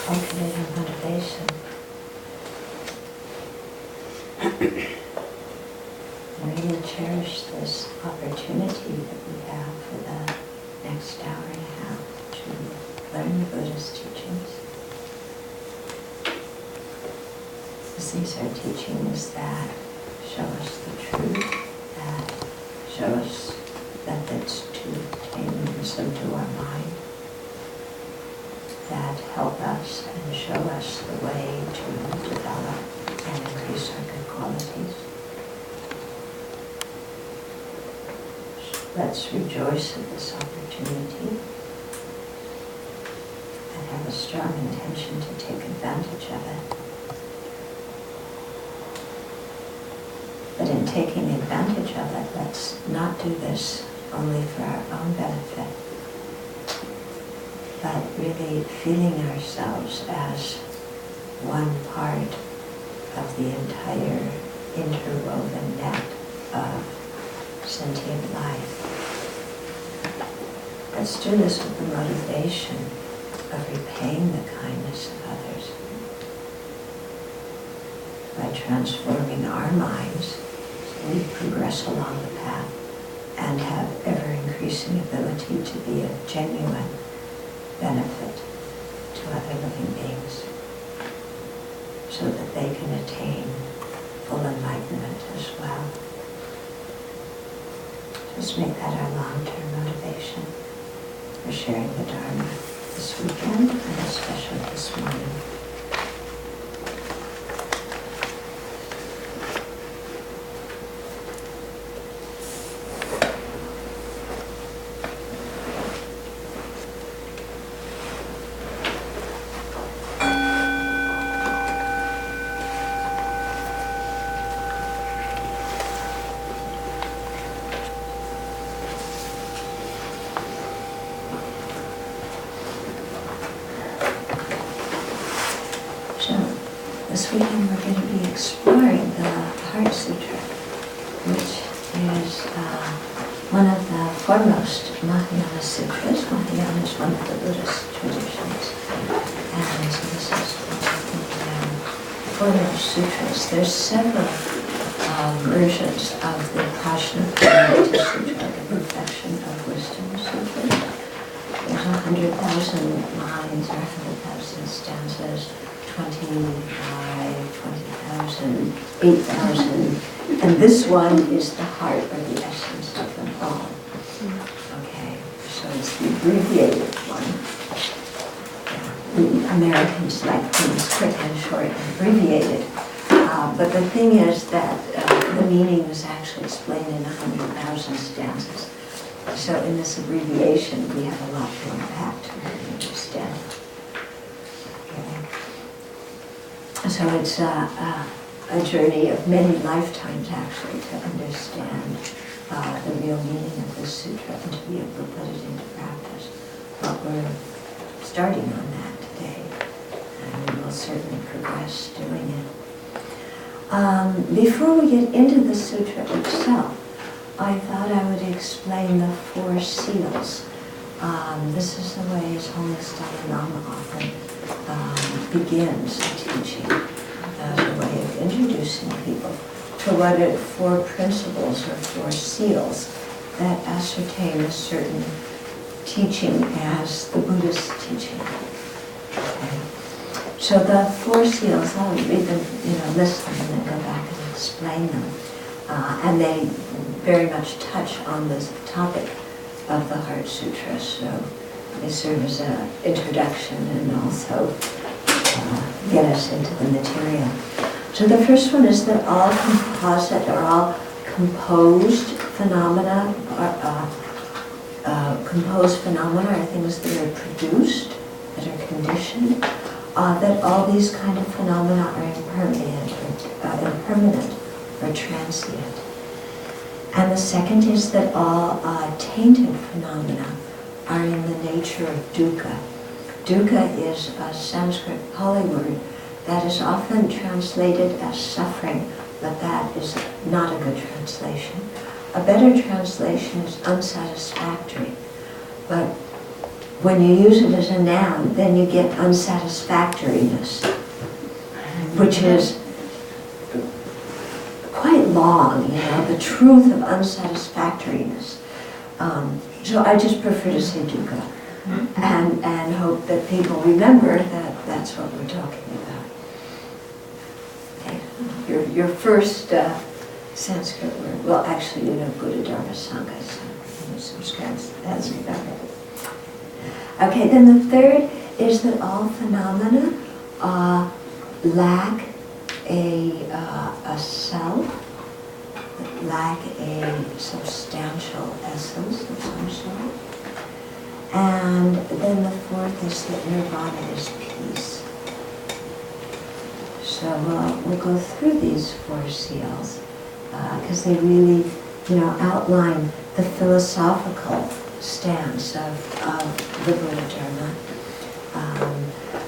cultivating motivation. And really cherish this opportunity that we have for the next hour and a half to learn the Buddha's teachings. Because these are teachings that show us the truth, that show us that it's to tame and subdue our mind, that help us and show us the way to develop and increase our good qualities. Let's rejoice at this opportunity and have a strong intention to take advantage of it. But in taking advantage of it, let's not do this only for our own benefit, but really feeling ourselves as one part of the entire interwoven net of sentient life. Let's do this with the motivation of repaying the kindness of others by transforming our minds so we progress along the path and have ever-increasing ability to be of genuine benefit to other living beings so that they can attain full enlightenment as well. Just make that our long-term motivation for sharing the Dharma this weekend and especially this morning. This weekend we're going to be exploring the Heart Sutra, which is one of the foremost Mahayana sutras. Mahayana is one of the Buddhist traditions. And so this is one of the foremost sutras. There's several versions of the Prajnaparamita Sutra, the Perfection of Wisdom Sutra. There's 100,000 lines or 100,000 stanzas. 25, 20,000, 8,000, and this one is the heart or the essence of them all. Okay, so it's the abbreviated one. The Americans like things quick and short and abbreviated, but the thing is that the meaning is actually explained in 100,000 stanzas. So in this abbreviation, we have a lot to unpack to really understand. So it's a journey of many lifetimes, actually, to understand the real meaning of this sutra and to be able to put it into practice. But we're starting on that today, and we will certainly progress doing it. Before we get into the sutra itself, I thought I would explain the 4 seals. This is the way His Holiness Dalai Lama often begins the teaching as a way of introducing people to what are 4 principles or 4 seals that ascertain a certain teaching as the Buddhist teaching. Okay. So the 4 seals, I'll read them, list them and then go back and explain them. And they very much touch on this topic of the Heart Sutra, so they serve as an introduction and also get us into the material. So the first one is that all composite or all composed phenomena are things that are produced, that are conditioned, that all these kind of phenomena are impermanent or transient. And the second is that all tainted phenomena are in the nature of dukkha. Dukkha is a Sanskrit Pali word that is often translated as suffering, but that is not a good translation. A better translation is unsatisfactory. But when you use it as a noun, then you get unsatisfactoriness, which is quite long, the truth of unsatisfactoriness. So I just prefer to say dukkha, and hope that people remember that that's what we're talking about. Okay. Your first Sanskrit word, well, actually, Buddha, Dharma, Sangha, so that's better. Okay, then the third is that all phenomena lack a self, lack a substantial essence of some sort. And then the fourth is that nirvana is peace. So we'll go through these four seals because they really, outline the philosophical stance of the Buddha Dharma.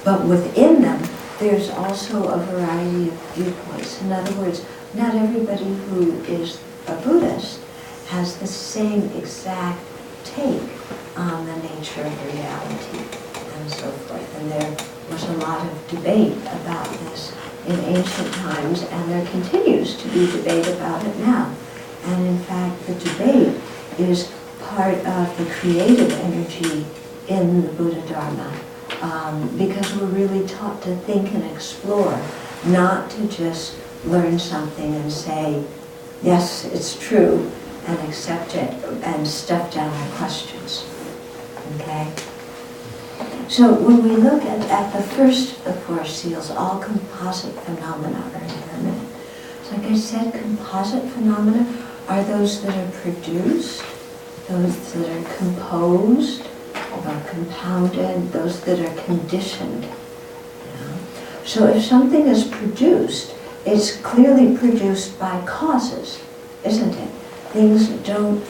But within them, there's also a variety of viewpoints. In other words, not everybody who is a Buddhist has the same exact take on the nature of reality and so forth. And there was a lot of debate about this in ancient times, and there continues to be debate about it now. And in fact, the debate is part of the creative energy in the Buddha Dharma, because we're really taught to think and explore, not to just learn something and say, yes, it's true, and accept it and stuff down our questions. Okay? So when we look at the first of the four seals, all composite phenomena are impermanent. So like I said, composite phenomena are those that are produced, those that are composed or compounded, those that are conditioned. So if something is produced, it's clearly produced by causes, isn't it? Things don't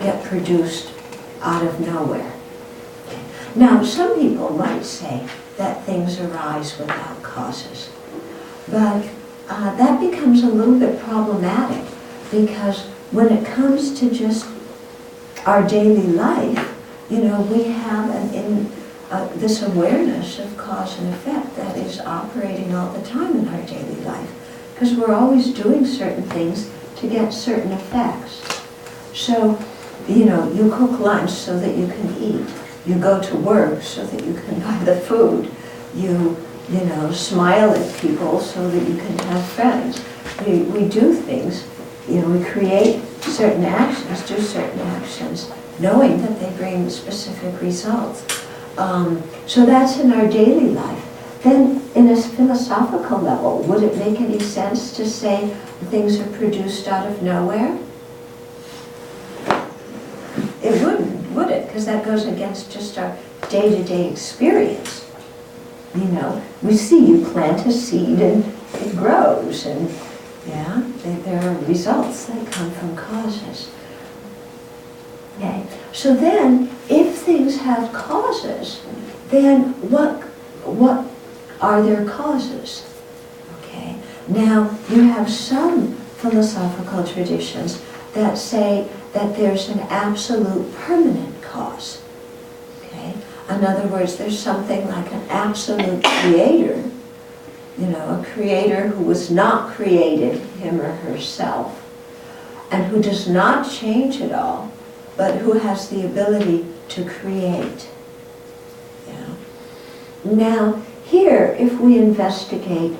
get produced out of nowhere. Now, some people might say that things arise without causes, but that becomes a little bit problematic, because when it comes to just our daily life, we have this awareness of cause and effect that is operating all the time in our daily life, because we're always doing certain things to get certain effects. So, you cook lunch so that you can eat. You go to work so that you can buy the food. You smile at people so that you can have friends. We do things, we create certain actions, do certain actions, knowing that they bring specific results. So that's in our daily life. Then, in a philosophical level, would it make any sense to say things are produced out of nowhere? It wouldn't, would it? Because that goes against just our day-to-day experience. We see you plant a seed and it grows, and there are results that come from causes. Okay. So then, if things have causes, then what are their causes? Okay. Now, you have some philosophical traditions that say that there's an absolute permanent cause. Okay? In other words, there's something like an absolute creator, a creator who was not created, him or herself, and who does not change at all, but who has the ability to create. Now, here, if we investigate,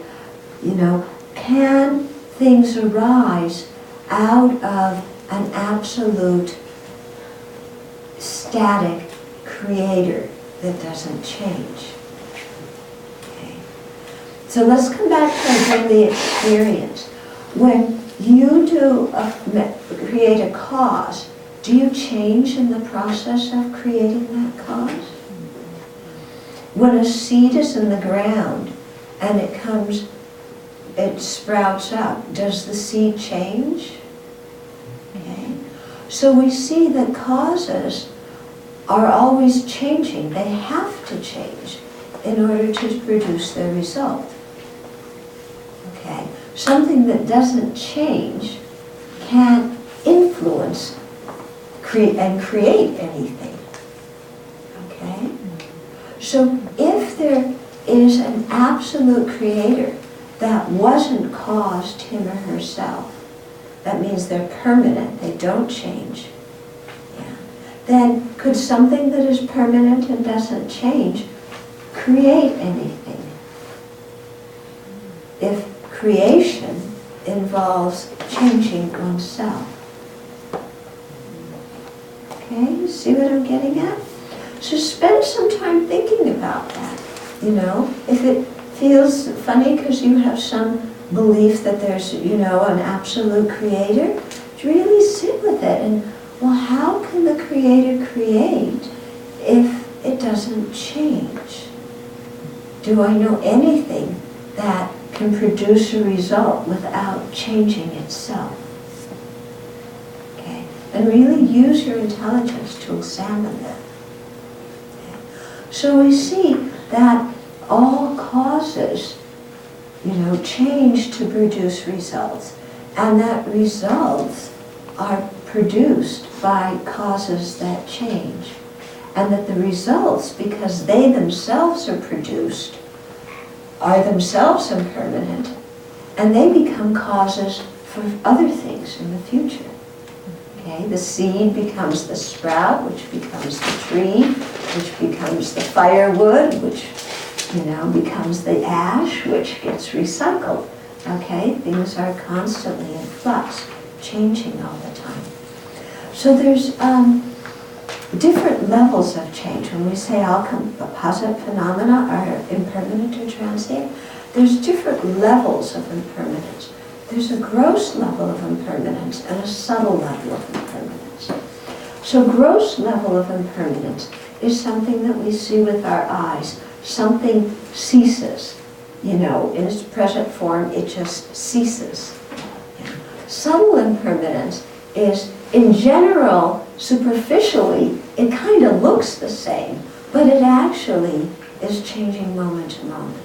can things arise out of an absolute static creator that doesn't change? Okay. So let's come back to our daily experience. When you create a cause, do you change in the process of creating that cause? When a seed is in the ground and it sprouts up, does the seed change? Okay. So we see that causes are always changing. They have to change in order to produce their result. Okay. Something that doesn't change can't influence and create anything. Okay? So if there is an absolute creator that wasn't caused him or herself, that means they're permanent, they don't change, then could something that is permanent and doesn't change create anything? If creation involves changing oneself. Okay, you see what I'm getting at? So spend some time thinking about that. You know, if it feels funny because you have some belief that there's, you know, an absolute creator, really sit with it and, well, how can the creator create if it doesn't change? Do I know anything that can produce a result without changing itself? Okay, and really use your intelligence to examine that. Okay. So we see that all causes, you know, change to produce results, and that results are produced by causes that change, and that the results, because they themselves are produced, are themselves impermanent, and they become causes for other things in the future. Okay, the seed becomes the sprout, which becomes the tree, which becomes the firewood, which, you know, becomes the ash, which gets recycled. Okay, things are constantly in flux, changing all the time. So there's different levels of change. When we say all composite phenomena are impermanent or transient, there's different levels of impermanence. There's a gross level of impermanence and a subtle level of impermanence. So gross level of impermanence is something that we see with our eyes. Something ceases, you know, in its present form, it just ceases. Subtle impermanence is, in general, superficially, it kind of looks the same, but it actually is changing moment to moment.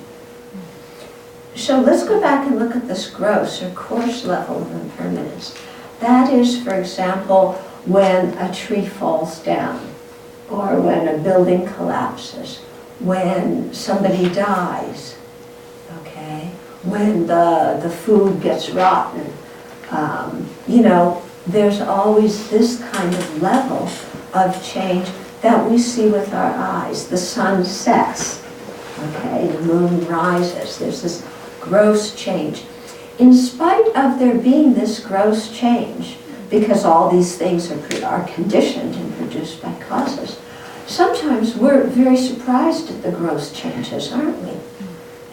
So let's go back and look at this gross or coarse level of impermanence. That is, for example, when a tree falls down, or when a building collapses, when somebody dies, okay, when the food gets rotten. You know, there's always this kind of level of change that we see with our eyes. The sun sets, okay, the moon rises. There's this gross change. In spite of there being this gross change, because all these things are conditioned and produced by causes, sometimes we're very surprised at the gross changes, aren't we?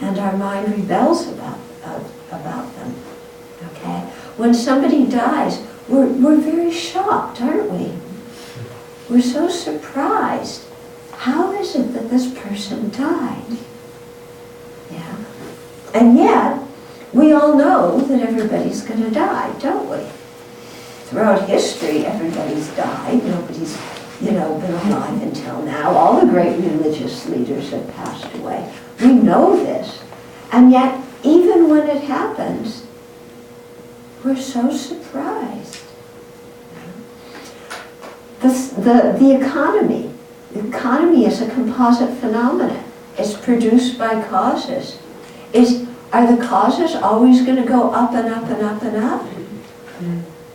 And our mind rebels about them, okay? When somebody dies, we're very shocked, aren't we? We're so surprised. How is it that this person died? Yeah. And yet, we all know that everybody's going to die, don't we? Throughout history, everybody's died. Nobody's, you know, been alive until now. All the great religious leaders have passed away. We know this. And yet, even when it happens, we're so surprised. The economy is a composite phenomenon. It's produced by causes. Are the causes always going to go up and up and up and up?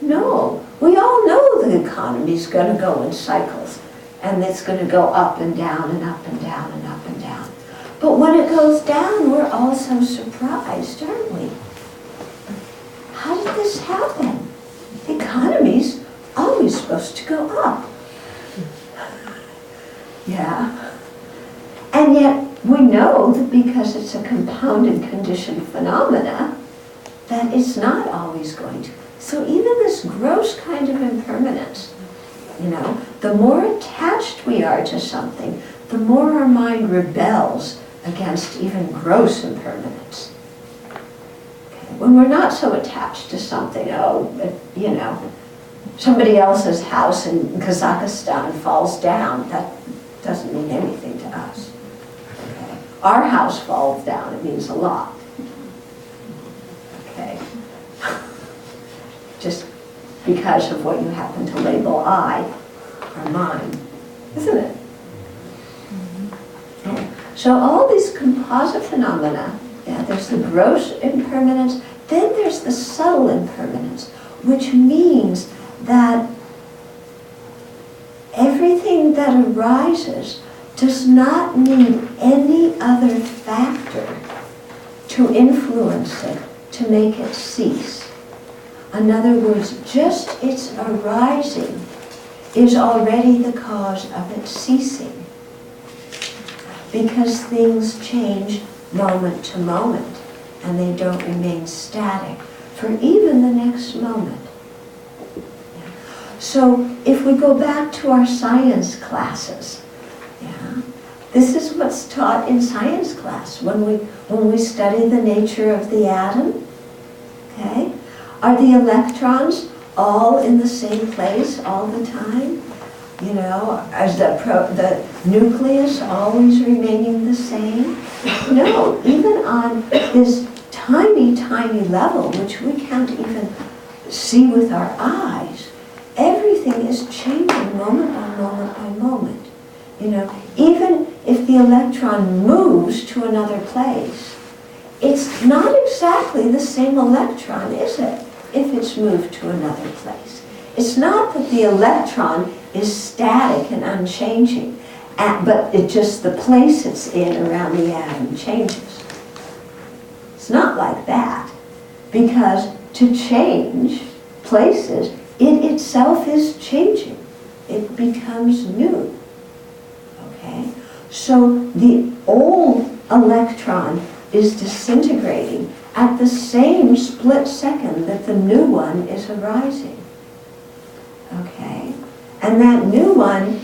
No. We all know the economy's going to go in cycles, and it's going to go up and down and up and down and up and down. But when it goes down, we're all so surprised, aren't we? How did this happen? The economy's always supposed to go up. Yeah. And yet we know that because it's a compounded conditioned phenomena, that it's not always going to. So even this gross kind of impermanence, you know, the more attached we are to something, the more our mind rebels against even gross impermanence. Okay. When we're not so attached to something, you know, somebody else's house in Kazakhstan falls down, that doesn't mean anything to us. Okay. Our house falls down, it means a lot. Okay. Just because of what you happen to label I or mine, isn't it? Mm-hmm. Yeah. So all these composite phenomena, there's the gross impermanence, then there's the subtle impermanence, which means that everything that arises does not need any other factor to influence it, to make it cease. In other words, just its arising is already the cause of its ceasing, because things change moment to moment, and they don't remain static for even the next moment. So if we go back to our science classes, this is what's taught in science class when we study the nature of the atom. Okay? Are the electrons all in the same place all the time? You know, is the nucleus always remaining the same? No, even on this tiny, tiny level, which we can't even see with our eyes, everything is changing moment by moment by moment. You know, even if the electron moves to another place, it's not exactly the same electron, is it, if it's moved to another place? It's not that the electron is static and unchanging, but it's just the place it's in around the atom changes. It's not like that, because to change places, it itself is changing. It becomes new. Okay? So the old electron is disintegrating at the same split second that the new one is arising. Okay? And that new one,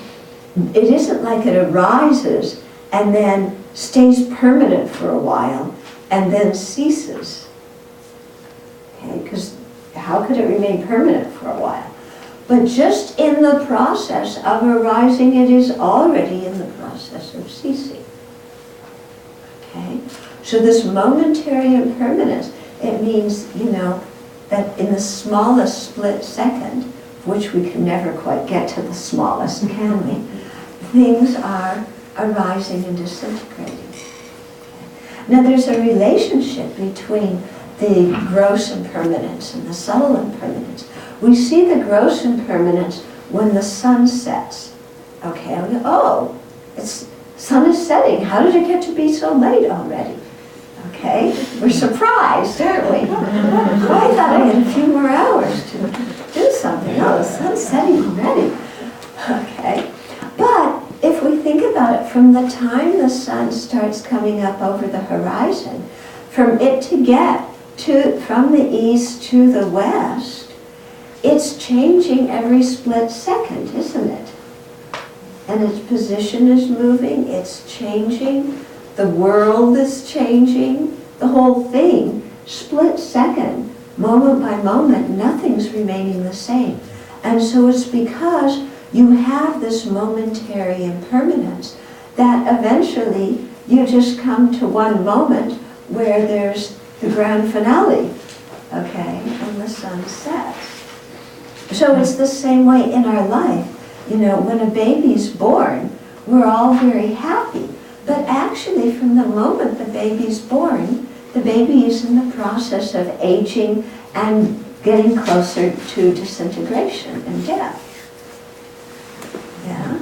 it isn't like it arises and then stays permanent for a while and then ceases. Okay? Because how could it remain permanent for a while? But just in the process of arising, it is already in the process of ceasing. Okay? So this momentary impermanence, it means, you know, that in the smallest split second, which we can never quite get to the smallest, can we? Things are arising and disintegrating. Now there's a relationship between the gross impermanence and the subtle impermanence. We see the gross impermanence when the sun sets. Okay, we go, oh, sun is setting. How did it get to be so late already? Okay, we're surprised, aren't we? Oh, I thought I had a few more hours to do something. Oh, the sun's setting already. Okay, but if we think about it, from the time the sun starts coming up over the horizon, from it to get from the east to the west, it's changing every split second, isn't it? And its position is moving, it's changing, the world is changing, the whole thing, split second, moment by moment, nothing's remaining the same. And so it's because you have this momentary impermanence that eventually you just come to one moment where there's the grand finale, okay, and the sun sets. So it's the same way in our life. You know, when a baby's born, we're all very happy. But actually, from the moment the baby's born, the baby is in the process of aging and getting closer to disintegration and death. Yeah?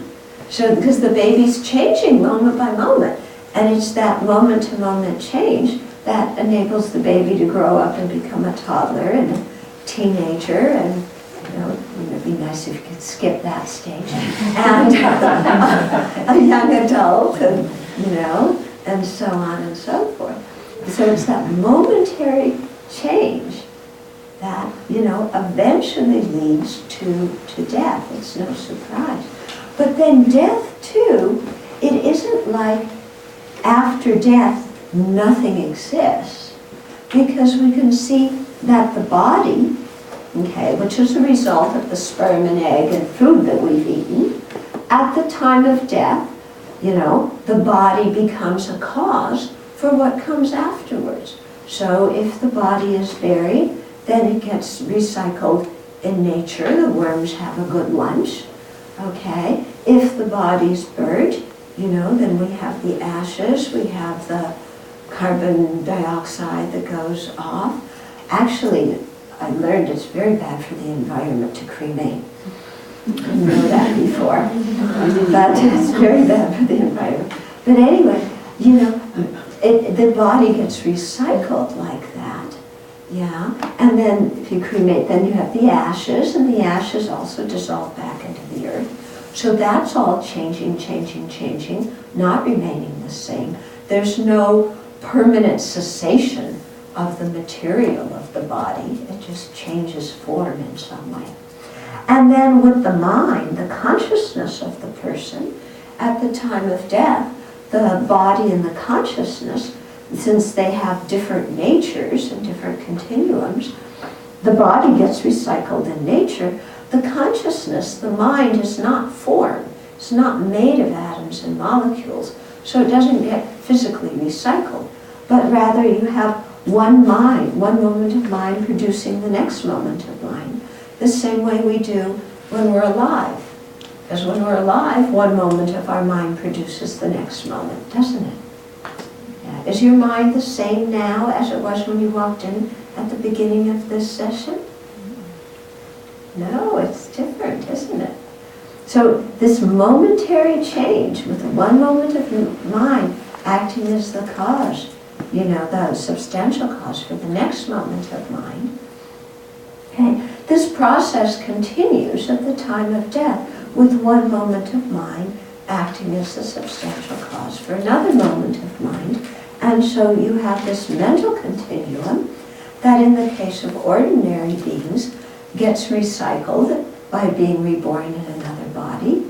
So, because the baby's changing moment by moment, and it's that moment-to-moment change that enables the baby to grow up and become a toddler and a teenager, and you know, it would be nice if you could skip that stage, and a young adult, and you know, and so on and so forth. So it's that momentary change that, you know, eventually leads to death. It's no surprise. But then death too, it isn't like after death nothing exists, because we can see that the body, okay, which is a result of the sperm and egg and food that we've eaten, at the time of death, you know, the body becomes a cause for what comes afterwards. So if the body is buried, then it gets recycled in nature. The worms have a good lunch. Okay, if the body's burned, then we have the ashes, we have the carbon dioxide that goes off. Actually, I learned it's very bad for the environment to cremate. I didn't know that before, but it's very bad for the environment. But anyway, the body gets recycled like that, yeah. And then if you cremate, then you have the ashes, and the ashes also dissolve back into the earth. So that's all changing, not remaining the same. There's no permanent cessation of the material of the body. It just changes form in some way. And then with the mind, the consciousness of the person, at the time of death, the body and the consciousness, since they have different natures and different continuums, the body gets recycled in nature. The consciousness, the mind, is not form. It's not made of atoms and molecules, so it doesn't get physically recycled. But rather you have one mind, one moment of mind producing the next moment of mind, the same way we do when we're alive. Because when we're alive, one moment of our mind produces the next moment, doesn't it? Yeah. Is your mind the same now as it was when you walked in at the beginning of this session? No, it's different, isn't it? So this momentary change with one moment of mind acting as the cause, the substantial cause for the next moment of mind. Okay. This process continues at the time of death with one moment of mind acting as the substantial cause for another moment of mind. And so you have this mental continuum that in the case of ordinary beings gets recycled by being reborn in another body.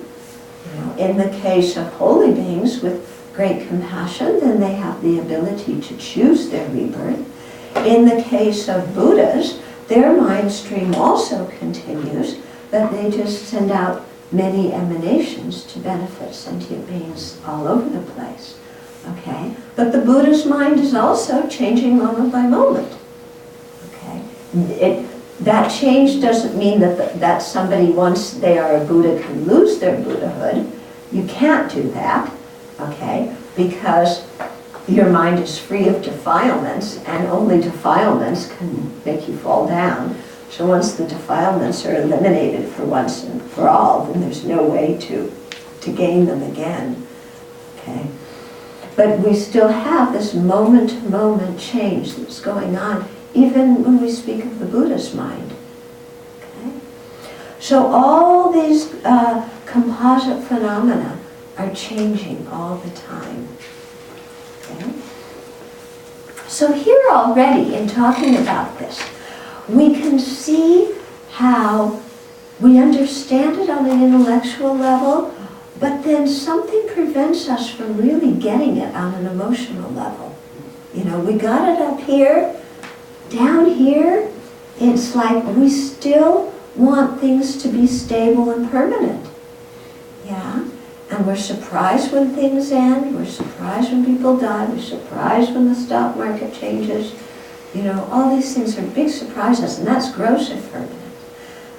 In the case of holy beings with great compassion, then they have the ability to choose their rebirth. In the case of Buddhas, their mind stream also continues, but they just send out many emanations to benefit sentient beings all over the place. Okay? But the Buddha's mind is also changing moment by moment. Okay? That change doesn't mean that somebody, once they are a Buddha, can lose their Buddhahood. You can't do that, okay? Because your mind is free of defilements, and only defilements can make you fall down. So once the defilements are eliminated for once and for all, then there's no way to gain them again, okay? But we still have this moment-to-moment change that's going on, even when we speak of the Buddha's mind. Okay? So all these composite phenomena are changing all the time. Okay? So here already, in talking about this, we can see how we understand it on an intellectual level, but then something prevents us from really getting it on an emotional level. We got it up here. Down here, it's like we still want things to be stable and permanent. Yeah? And we're surprised when things end, we're surprised when people die, we're surprised when the stock market changes. All these things are big surprises, and that's gross impermanence,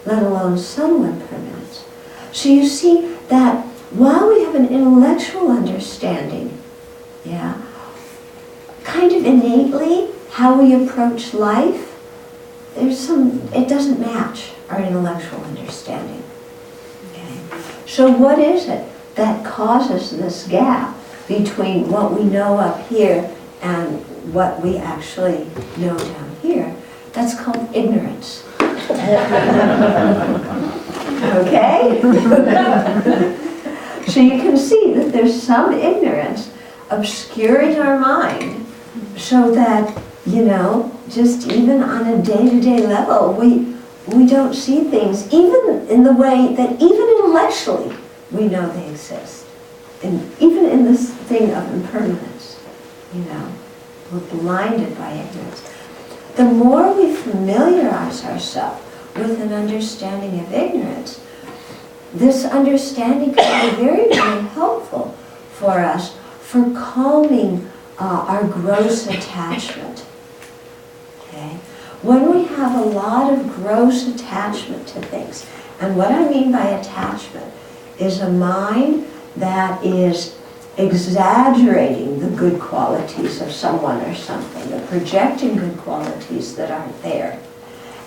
let alone subtle impermanence. So you see that while we have an intellectual understanding, yeah, kind of innately, how we approach life, it doesn't match our intellectual understanding. Okay? So what is it that causes this gap between what we know up here and what we actually know down here? That's called ignorance. Okay? So you can see that there's some ignorance obscuring our mind so that just even on a day-to-day level, we don't see things, even in the way that even intellectually we know they exist. And even in this thing of impermanence, we're blinded by ignorance. The more we familiarize ourselves with an understanding of ignorance, this understanding can be very, very helpful for us for calming our gross attachment. Okay? When we have a lot of gross attachment to things, and what I mean by attachment is a mind that is exaggerating the good qualities of someone or something, the projecting good qualities that aren't there,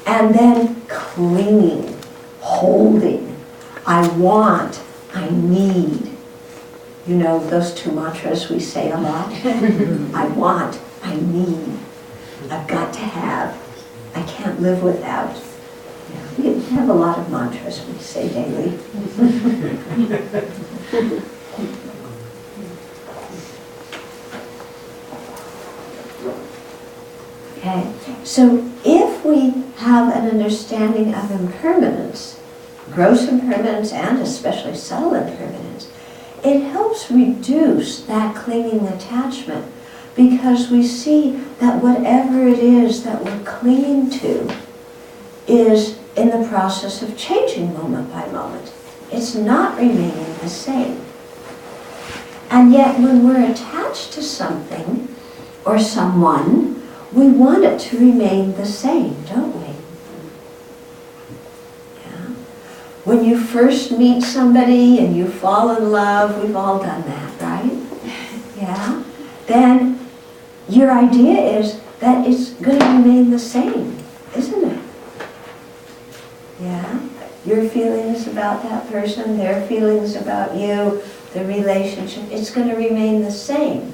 and then clinging, holding, I want, I need. You know those two mantras we say a lot? I want, I need, I've got to have, I can't live without. Yeah, we have a lot of mantras we say daily. Okay, so if we have an understanding of impermanence, gross impermanence and especially subtle impermanence, it helps reduce that clinging attachment, because we see that whatever it is that we're clinging to is in the process of changing moment by moment. It's not remaining the same. And yet when we're attached to something or someone, we want it to remain the same, don't we? Yeah. When you first meet somebody and you fall in love, we've all done that, right? Yeah. Then your idea is that it's going to remain the same, isn't it? Yeah. Your feelings about that person, their feelings about you, the relationship, it's going to remain the same.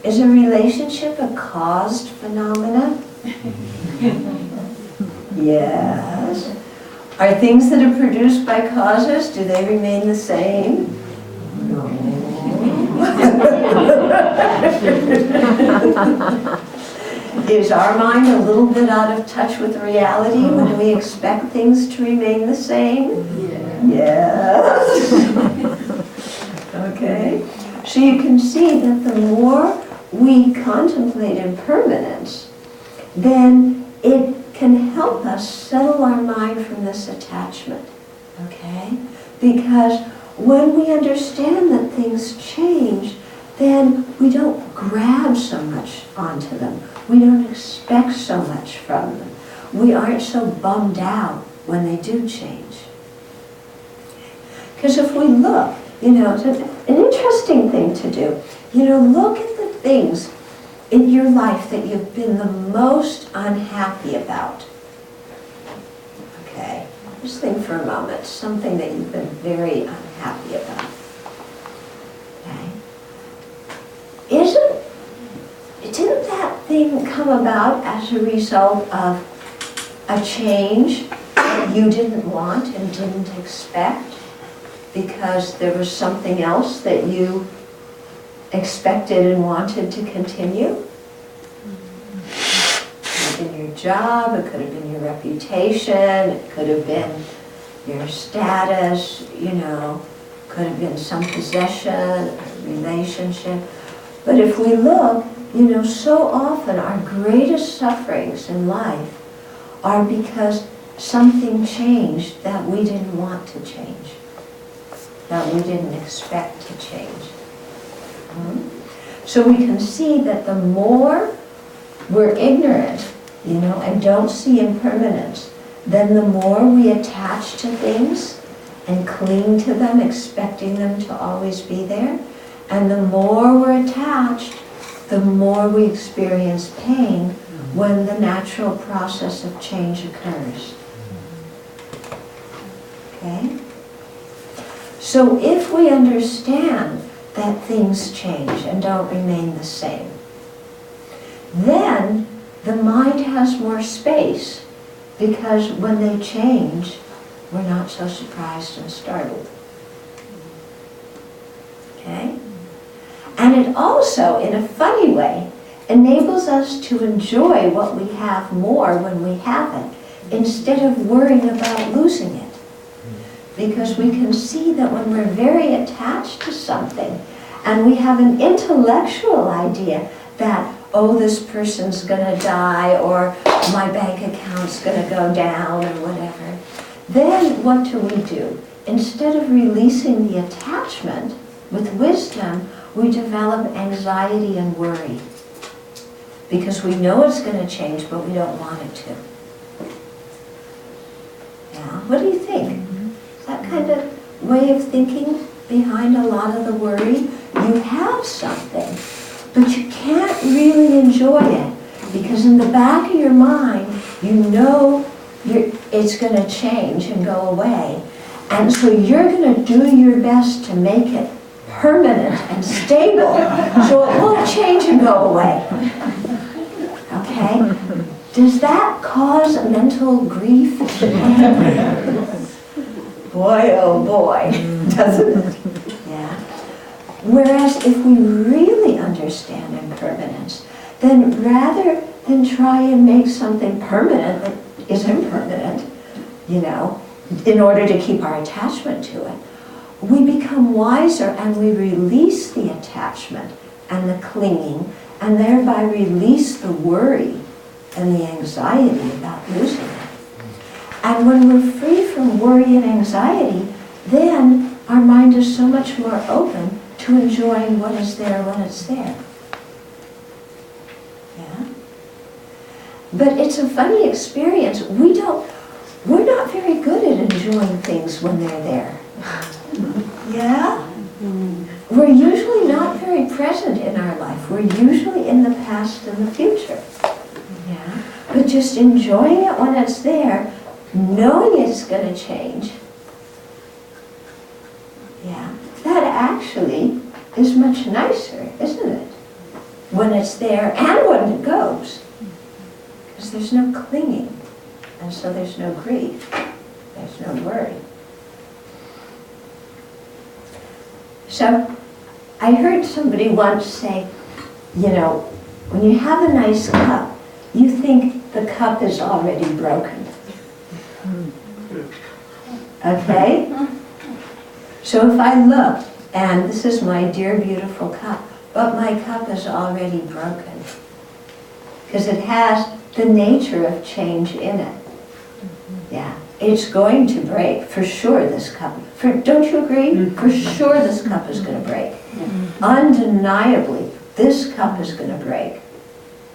Is a relationship a caused phenomena? Yes. Are things that are produced by causes, do they remain the same? No. Is our mind a little bit out of touch with reality when we expect things to remain the same? Yes. Okay. So you can see that the more we contemplate impermanence, then it can help us settle our mind from this attachment, okay? Because when we understand that things change, then we don't grab so much onto them. We don't expect so much from them. We aren't so bummed out when they do change. Because if we look, you know, it's an interesting thing to do. You know, look at the things in your life that you've been the most unhappy about. Okay, just think for a moment, something that you've been very unhappy about. Okay. Didn't that thing come about as a result of a change that you didn't want and didn't expect? Because there was something else that you expected and wanted to continue? It could have been your job, it could have been your reputation, it could have been your status, you know, could have been some possession, a relationship. But if we look, you know, so often our greatest sufferings in life are because something changed that we didn't want to change, that we didn't expect to change. So we can see that the more we're ignorant, you know, and don't see impermanence, then the more we attach to things and cling to them, expecting them to always be there. And the more we're attached, the more we experience pain when the natural process of change occurs. Okay? So if we understand that things change and don't remain the same, then the mind has more space, because when they change, we're not so surprised and startled. Okay? And it also, in a funny way, enables us to enjoy what we have more when we have it, instead of worrying about losing it. Because we can see that when we're very attached to something, and we have an intellectual idea that, oh, this person's going to die, or my bank account's going to go down, or whatever, then what do? Instead of releasing the attachment with wisdom, we develop anxiety and worry. Because we know it's going to change, but we don't want it to. Yeah? What do you think? Is that kind of way of thinking behind a lot of the worry. You have something, but you can't really enjoy it because in the back of your mind, you know it's going to change and go away. And so you're going to do your best to make it permanent and stable so it won't change and go away. Okay? Does that cause mental grief? Boy, oh boy, doesn't it? Yeah. Whereas if we really understand impermanence, then rather than try and make something permanent that is impermanent, you know, in order to keep our attachment to it, we become wiser and we release the attachment and the clinging and thereby release the worry and the anxiety about losing it. And when we're free from worry and anxiety, then our mind is so much more open to enjoying what is there when it's there. Yeah? But it's a funny experience. We're not very good at enjoying things when they're there. Yeah? We're usually not very present in our life. We're usually in the past and the future. Yeah? But just enjoying it when it's there, knowing it's going to change, yeah, that actually is much nicer, isn't it? When it's there and when it goes. Because there's no clinging, and so there's no grief, there's no worry. So, I heard somebody once say, you know, when you have a nice cup, you think the cup is already broken. Okay? So if I look, and this is my dear beautiful cup, but my cup is already broken. Because it has the nature of change in it. Yeah. It's going to break, for sure, this cup. Don't you agree? For sure this cup is going to break. Undeniably, this cup is going to break.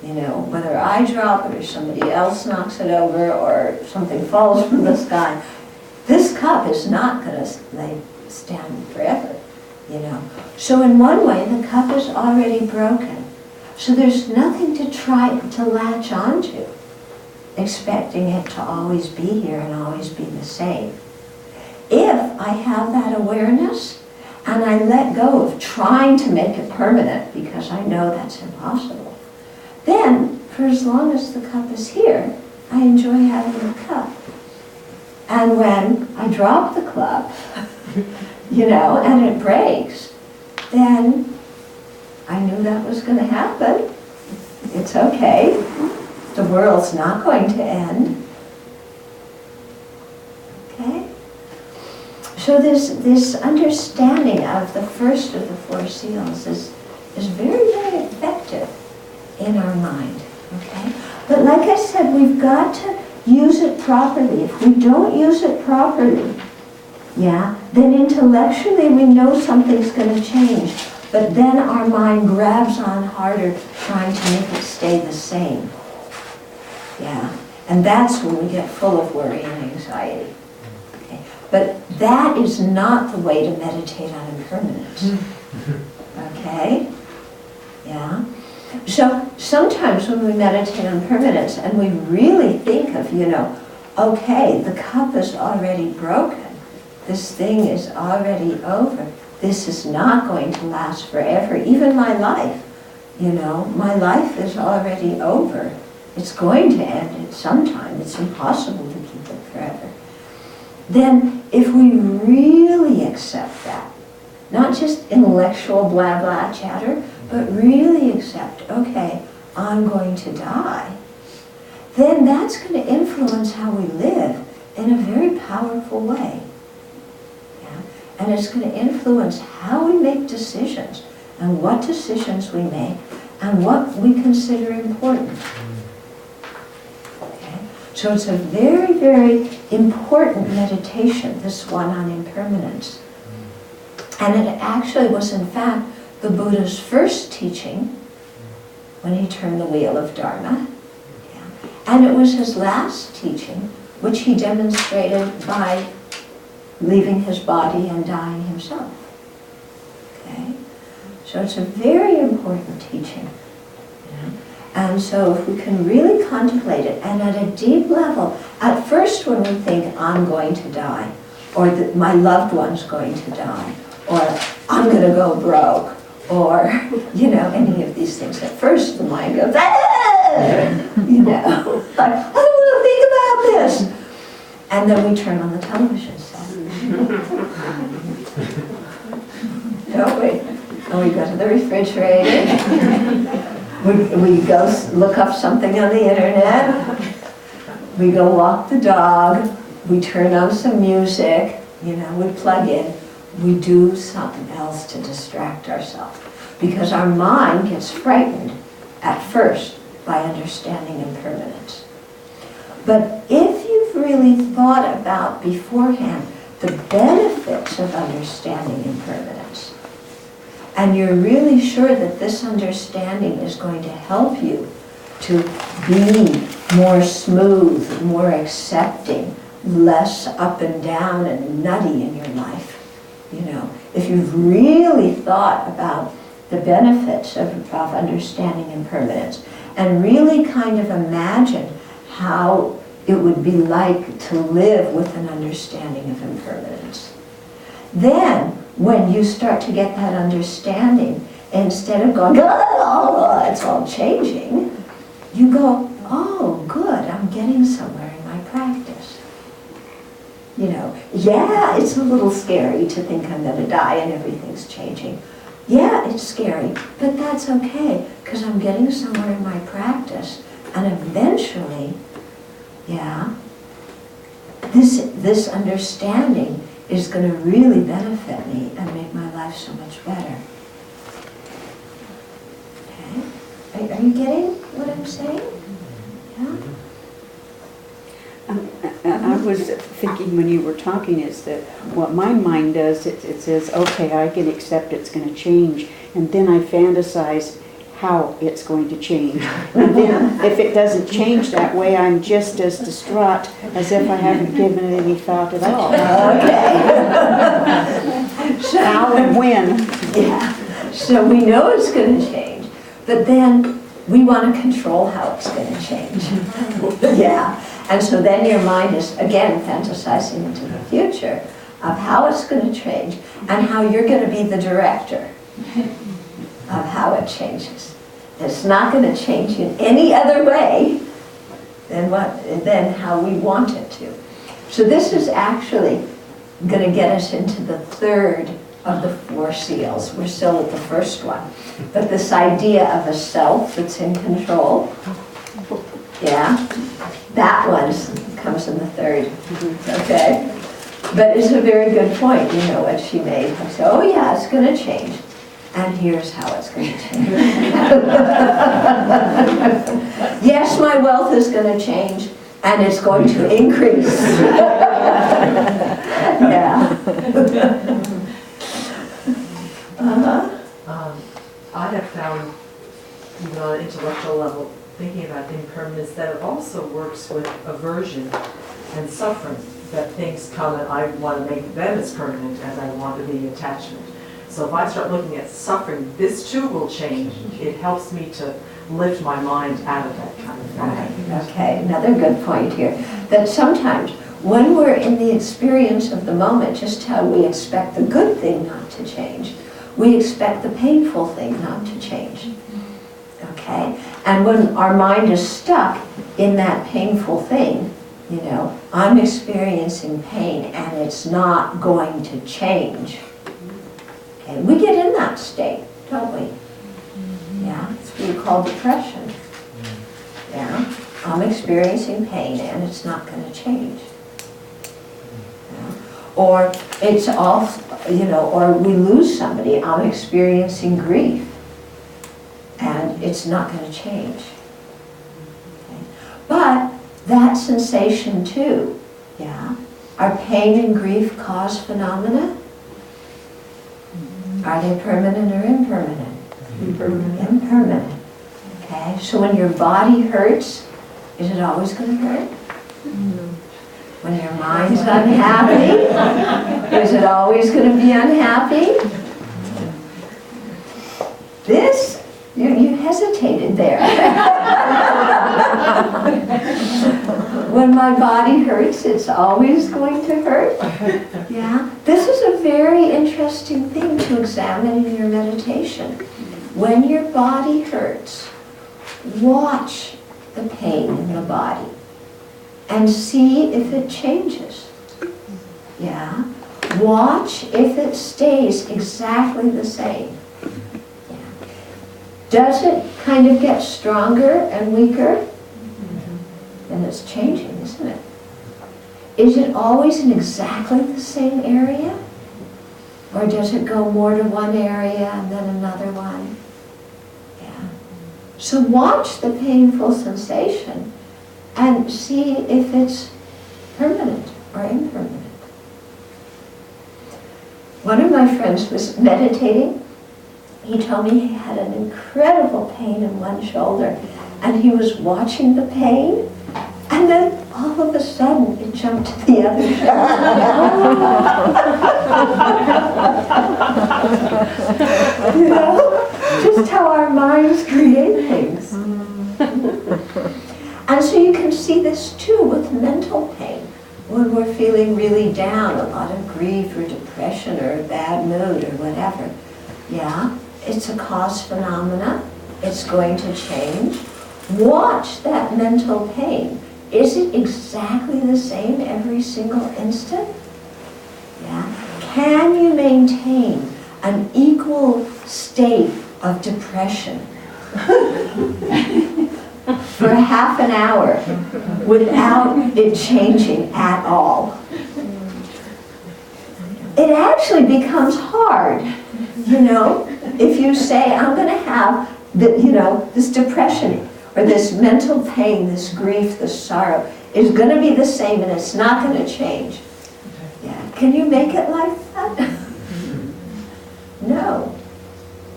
You know, whether I drop it or somebody else knocks it over or something falls from the sky, this cup is not going to stand forever, you know. So in one way, the cup is already broken. So there's nothing to try to latch onto, expecting it to always be here and always be the same. If I have that awareness and I let go of trying to make it permanent because I know that's impossible, then for as long as the cup is here, I enjoy having the cup. And when I drop the cup, you know, and it breaks, then I knew that was going to happen. It's okay. The world's not going to end. Okay? So this understanding of the first of the four seals is very, very effective in our mind. Okay? But like I said, we've got to use it properly. If we don't use it properly, yeah, then intellectually we know something's going to change. But then our mind grabs on harder, trying to make it stay the same. Yeah, and that's when we get full of worry and anxiety. Okay. But that is not the way to meditate on impermanence. Okay? Yeah? So sometimes when we meditate on impermanence and we really think of, you know, okay, the cup is already broken. This thing is already over. This is not going to last forever. Even my life, you know, my life is already over. It's going to end at some time. It's impossible to keep it forever. Then if we really accept that, not just intellectual blah blah chatter, but really accept, okay, I'm going to die, then that's going to influence how we live in a very powerful way. Yeah? And it's going to influence how we make decisions and what decisions we make and what we consider important. Okay? So it's a very, very important meditation, this one on impermanence. And it actually was, in fact, the Buddha's first teaching when he turned the wheel of Dharma. Yeah. And it was his last teaching, which he demonstrated by leaving his body and dying himself. So it's a very important teaching. And so if we can really contemplate it, and at a deep level, at first when we think, I'm going to die, or that my loved one's going to die, or I'm going to go broke, or, you know, any of these things, at first the mind goes, you know, like, I don't want to think about this. And then we turn on the television set. Don't we? And we go to the refrigerator. We go look up something on the internet. We go walk the dog. We turn on some music. You know, we plug in. We do something else to distract ourselves. Because our mind gets frightened at first by understanding impermanence. But if you've really thought about beforehand the benefits of understanding impermanence, and you're really sure that this understanding is going to help you to be more smooth, more accepting, less up and down and nutty in your life, you know, if you've really thought about the benefits of understanding impermanence and really kind of imagine how it would be like to live with an understanding of impermanence. Then, when you start to get that understanding, instead of going, oh, it's all changing, you go, oh, good, I'm getting somewhere in my practice. You know, yeah, it's a little scary to think I'm going to die and everything's changing. Yeah, it's scary, but that's okay, because I'm getting somewhere in my practice, and eventually, yeah, this understanding is going to really benefit me and make my life so much better. Okay? Are you getting what I'm saying? Yeah? I was thinking when you were talking is that what my mind does, it says, okay, I can accept it's going to change, and then I fantasize how it's going to change. And then if it doesn't change that way, I'm just as distraught as if I haven't given it any thought at all. Okay. How and when. Yeah. So we know it's going to change, but then we want to control how it's going to change. Yeah. And so then your mind is, again, fantasizing into the future of how it's going to change and how you're going to be the director of how it changes. It's not going to change in any other way than how we want it to. So this is actually going to get us into the third of the four seals. We're still at the first one. But this idea of a self that's in control, yeah, that one comes in the third. Okay? But it's a very good point, you know, what she made. I said, oh yeah, it's going to change. And here's how it's going to change. Yes, my wealth is going to change, and it's going to increase. Yeah. I have found, even on an intellectual level, thinking about impermanence, that it also works with aversion and suffering, that things come and I want to make them as permanent as I want to be attachment. So if I start looking at suffering, this too will change. It helps me to lift my mind out of that kind of thing. Right. Okay, another good point here. That sometimes when we're in the experience of the moment, just how we expect the good thing not to change, we expect the painful thing not to change. Okay? And when our mind is stuck in that painful thing, you know, I'm experiencing pain and it's not going to change. Okay, we get in that state, don't we? Yeah, it's what we call depression. Yeah, I'm experiencing pain and it's not going to change. Yeah. Or it's all, you know, or we lose somebody, I'm experiencing grief and it's not going to change. Okay. But that sensation too, yeah, are pain and grief cause phenomena? Are they permanent or impermanent? Impermanent. Impermanent. Okay, so when your body hurts, is it always going to hurt? No. When your mind's unhappy, is it always going to be unhappy? hesitated there. When my body hurts, it's always going to hurt. Yeah. This is a very interesting thing to examine in your meditation. When your body hurts, watch the pain in the body and see if it changes. Yeah. Watch if it stays exactly the same. Yeah. Does it kind of get stronger and weaker? Then it's changing, isn't it? Is it always in exactly the same area? Or does it go more to one area and then another one? Yeah. So watch the painful sensation and see if it's permanent or impermanent. One of my friends was meditating. He told me he had an incredible pain in one shoulder, and he was watching the pain, and then all of a sudden it jumped to the other shoulder. You know, just how our minds create things. And so you can see this too with mental pain. When we're feeling really down, a lot of grief or depression or a bad mood or whatever, yeah, it's a cause phenomena. It's going to change. Watch that mental pain. Is it exactly the same every single instant? Yeah. Can you maintain an equal state of depression for half an hour without it changing at all? It actually becomes hard, you know, if you say, I'm going to have the, you know, this depression or this mental pain, this grief, this sorrow is going to be the same and it's not going to change. Yeah. Can you make it like that? No.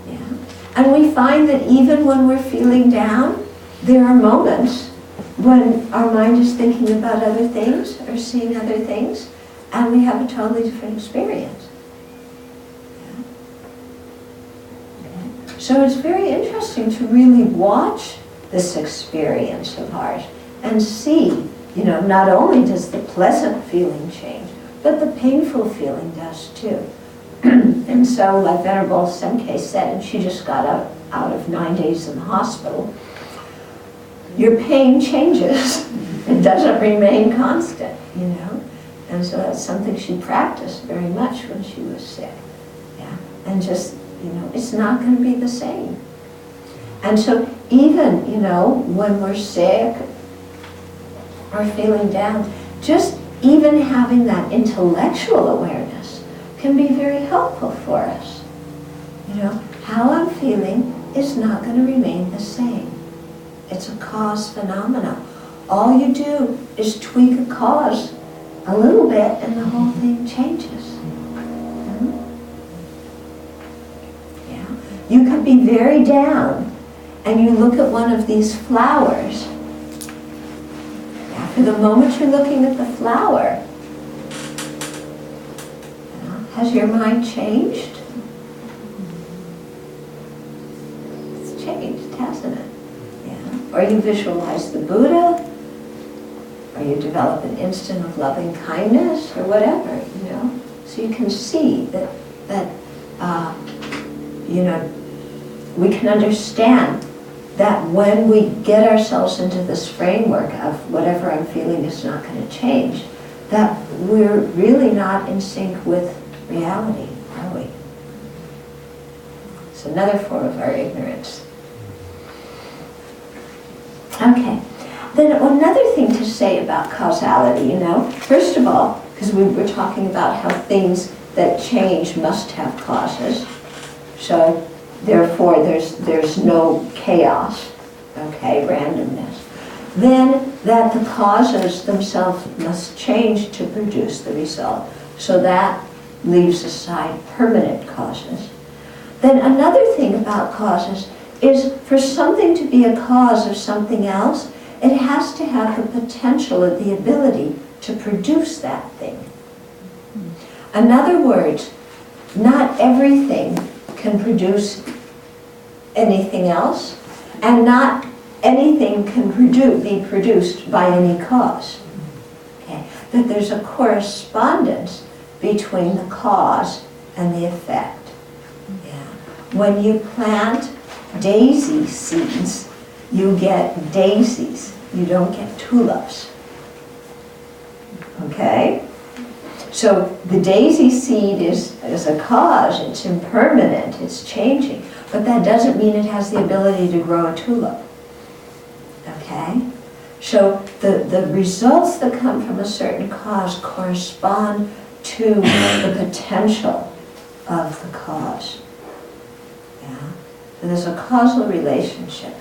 Yeah. And we find that even when we're feeling down, there are moments when our mind is thinking about other things or seeing other things, and we have a totally different experience. Yeah. Okay. So it's very interesting to really watch this experience of ours and see, you know, not only does the pleasant feeling change, but the painful feeling does too. And so, like Venerable Semke said, and she just got out of 9 days in the hospital, your pain changes. It doesn't remain constant, you know. And so that's something she practiced very much when she was sick. Yeah. And just, you know, it's not going to be the same. And so even, you know, when we're sick or feeling down, just even having that intellectual awareness can be very helpful for us. You know, how I'm feeling is not going to remain the same. It's a cause phenomena. All you do is tweak a cause a little bit and the whole thing changes. Yeah. You could be very down and you look at one of these flowers. After the moment you're looking at the flower, has your mind changed? It's changed, hasn't it? Yeah. Or you visualize the Buddha, or you develop an instant of loving kindness, or whatever, you know. So you can see that you know, we can understand that when we get ourselves into this framework of whatever I'm feeling is not going to change, that we're really not in sync with reality, are we? It's another form of our ignorance. Okay. Then another thing to say about causality, you know, first of all, because we were talking about how things that change must have causes, so therefore there's no chaos, okay, randomness. Then that the causes themselves must change to produce the result, so that leaves aside permanent causes. Then another thing about causes is for something to be a cause of something else, it has to have the potential or the ability to produce that thing. In other words, not everything can produce anything else, And not anything can be produced by any cause. Okay? That there's a correspondence between the cause and the effect. Yeah. When you plant daisy seeds, you get daisies. You don't get tulips. Okay? So the daisy seed is a cause, it's impermanent, it's changing, but that doesn't mean it has the ability to grow a tulip. Okay? So the results that come from a certain cause correspond to the potential of the cause. Yeah? So there's a causal relationship.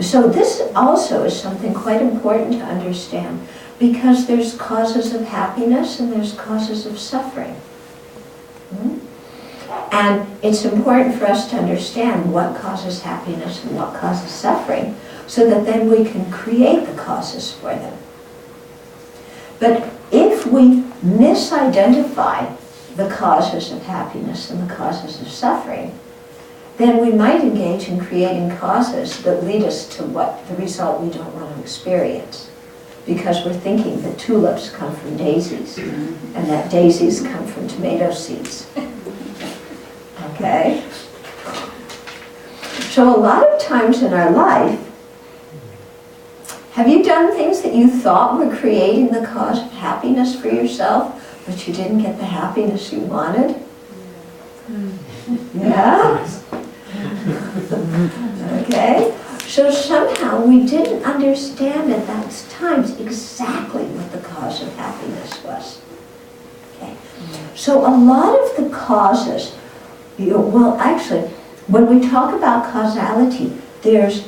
So this also is something quite important to understand, because there's causes of happiness and there's causes of suffering. And it's important for us to understand what causes happiness and what causes suffering, so that then we can create the causes for them. But if we misidentify the causes of happiness and the causes of suffering, then we might engage in creating causes that lead us to the result we don't want to experience. Because we're thinking that tulips come from daisies, and that daisies come from tomato seeds. Okay? So a lot of times in our life, have you done things that you thought were creating the cause of happiness for yourself, but you didn't get the happiness you wanted? Yeah? Okay? So somehow we didn't understand at those times exactly what the cause of happiness was. Okay? So a lot of the causes, well actually, when we talk about causality, there's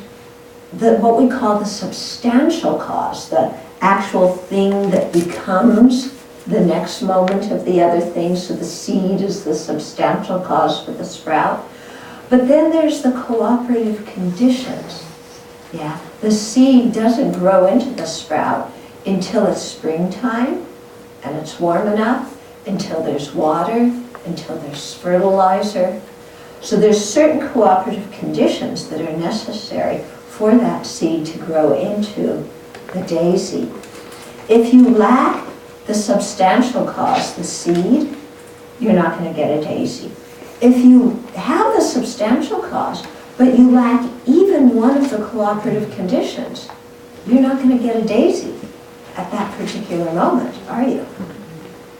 what we call the substantial cause, the actual thing that becomes the next moment of the other thing. So the seed is the substantial cause for the sprout. But then there's the cooperative conditions. Yeah, the seed doesn't grow into the sprout until it's springtime and it's warm enough, until there's water, until there's fertilizer. So there's certain cooperative conditions that are necessary for that seed to grow into the daisy. If you lack the substantial cause, the seed, you're not going to get a daisy. If you have the substantial cause, but you lack even one of the cooperative conditions, you're not going to get a daisy at that particular moment, are you?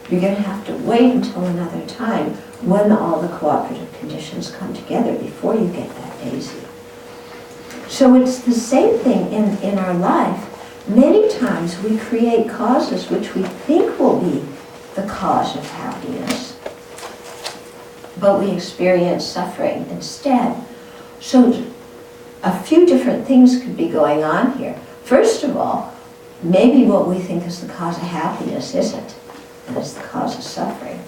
You're going to have to wait until another time when all the cooperative conditions come together before you get that daisy. So it's the same thing in our life. Many times we create causes which we think will be the cause of happiness, but we experience suffering instead. So a few different things could be going on here. First of all, maybe what we think is the cause of happiness isn't, and it's the cause of suffering.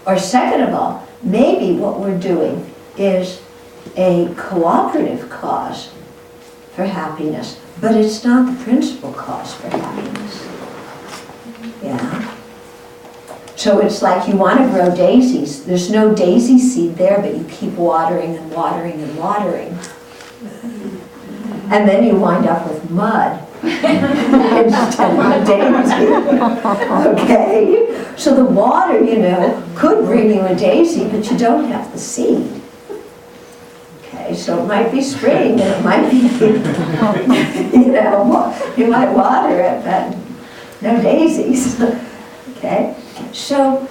Or second of all, maybe what we're doing is a cooperative cause for happiness, but it's not the principal cause for happiness. Yeah. So it's like you want to grow daisies. There's no daisy seed there, but you keep watering and watering and watering. And then you wind up with mud instead of a daisy. Okay? So the water, could bring you a daisy, but you don't have the seed. Okay, so it might be spring and it might be, you might water it, but no daisies. Okay? So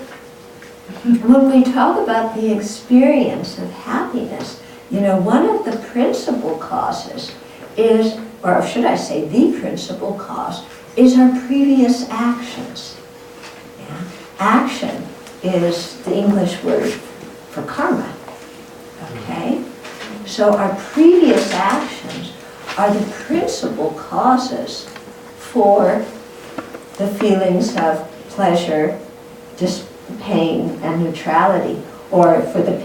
when we talk about the experience of happiness, one of the principal causes is, or should I say the principal cause, is our previous actions. Yeah? Action is the English word for karma. Okay? So our previous actions are the principal causes for the feelings of pleasure, pain, and neutrality, or for the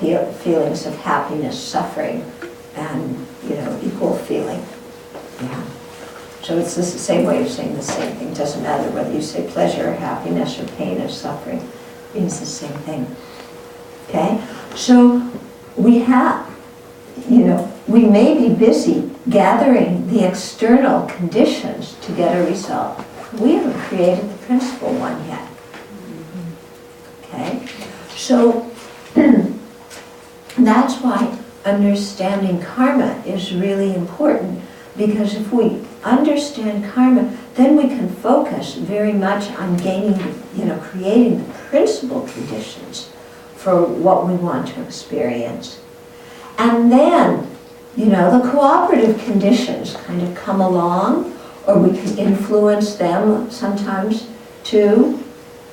feelings of happiness, suffering, and equal feeling. Yeah. So it's the same way of saying the same thing. It doesn't matter whether you say pleasure or happiness or pain or suffering. It means the same thing. Okay? So we have, we may be busy gathering the external conditions to get a result. We haven't created the principal one yet. Okay? So that's why understanding karma is really important, because if we understand karma, then we can focus very much on gaining, creating the principal conditions for what we want to experience. And then, the cooperative conditions kind of come along, or we can influence them sometimes too,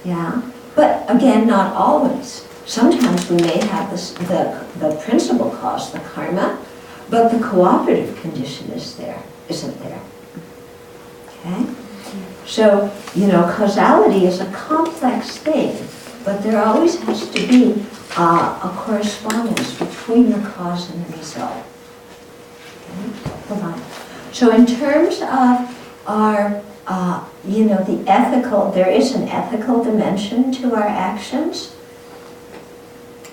yeah. But again, not always. Sometimes we may have the principal cause, the karma, but the cooperative condition isn't there. Okay? So, causality is a complex thing, but there always has to be a correspondence between the cause and the result. Okay? Hold on. So in terms of our, the ethical, there is an ethical dimension to our actions.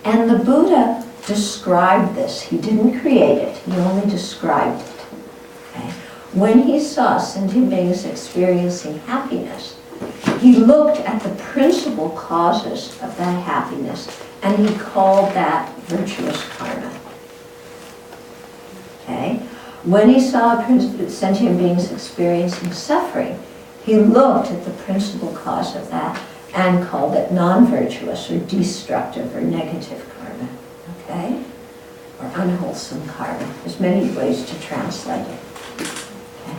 And the Buddha described this. He didn't create it. He only described it. Okay? When he saw sentient beings experiencing happiness, he looked at the principal causes of that happiness, and he called that virtuous karma. Okay? When he saw sentient beings experiencing suffering, he looked at the principal cause of that and called it non-virtuous or destructive or negative karma, okay? Or unwholesome karma. There's many ways to translate it. Okay?